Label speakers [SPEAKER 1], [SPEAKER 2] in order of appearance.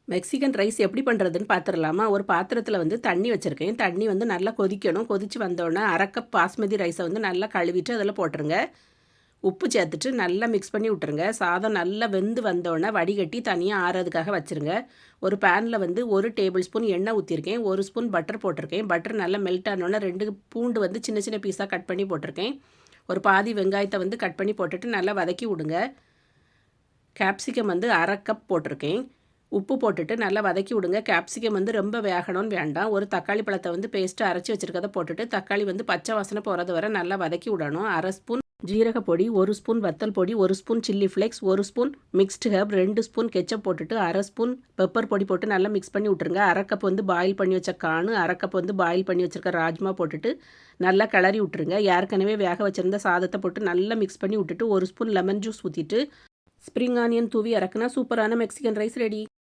[SPEAKER 1] Mexican rice எப்படி பண்ணுறதுன்னு பார்த்துடலாமா? ஒரு பாத்திரத்தில் வந்து தண்ணி வச்சுருக்கேன். தண்ணி வந்து நல்லா கொதிக்கணும். கொதித்து வந்தோடனே 1/2 கப் பாஸ்மதி ரைஸை வந்து நல்லா கழுவிட்டு அதில் போட்டுருங்க. உப்பு சேர்த்துட்டு நல்லா மிக்ஸ் பண்ணி விட்டுருங்க. சாதம் நல்லா வெந்து வந்தோடனே வடிகட்டி தனியாக ஆறதுக்காக வச்சுருங்க. ஒரு பேனில் வந்து 1 டேபிள் ஸ்பூன் எண்ணெய் ஊற்றிருக்கேன். 1 ஸ்பூன் பட்டர் போட்டிருக்கேன். பட்டர் நல்லா மெல்ட் ஆனோடனே 2 பூண்டு வந்து சின்ன சின்ன பீஸாக கட் பண்ணி போட்டிருக்கேன். ஒரு பாதி வெங்காயத்தை வந்து கட் பண்ணி போட்டுட்டு நல்லா வதக்கி விடுங்க. கேப்சிகம் வந்து 1/2 கப் போட்டிருக்கேன். உப்பு போட்டுட்டு நல்லா வதக்கி விடுங்க. கேப்சிகம் வந்து ரொம்ப வேகணும்னு வேண்டாம். ஒரு தக்காளி பழத்தை வந்து பேஸ்ட்டு அரைச்சி வச்சுருக்கதை போட்டுட்டு தக்காளி வந்து பச்சை வாசனை போகிறது வரை நல்லா வதக்கி விடணும். 1/2 ஸ்பூன் ஜீரக பொடி, 1 ஸ்பூன் வத்தல் பொடி, 1 spoon chilli flakes, 1 spoon mixed Harb, 2 spoon ketchup போட்டுட்டு 1/2 ஸ்பூன் பெப்பர் பொடி போட்டு நல்லா மிக்ஸ் பண்ணி விட்ருங்க. 1/2 கப் வந்து பாயில் பண்ணி வச்ச கார்னு, 1/2 கப் வந்து பாயில் பண்ணி வச்சுருக்க ராஜ்மா போட்டுட்டு நல்லா கிளறி விட்ருங்க. ஏற்கனவே வேக வச்சுருந்த சாதத்தை போட்டு நல்லா மிக்ஸ் பண்ணி விட்டுட்டு 1 ஸ்பூன் லெமன் ஜூஸ் ஊற்றிட்டு ஸ்ப்ரிங் ஆனியன் தூவி இறக்குனா சூப்பரான மெக்சிகன் ரைஸ் ரெடி.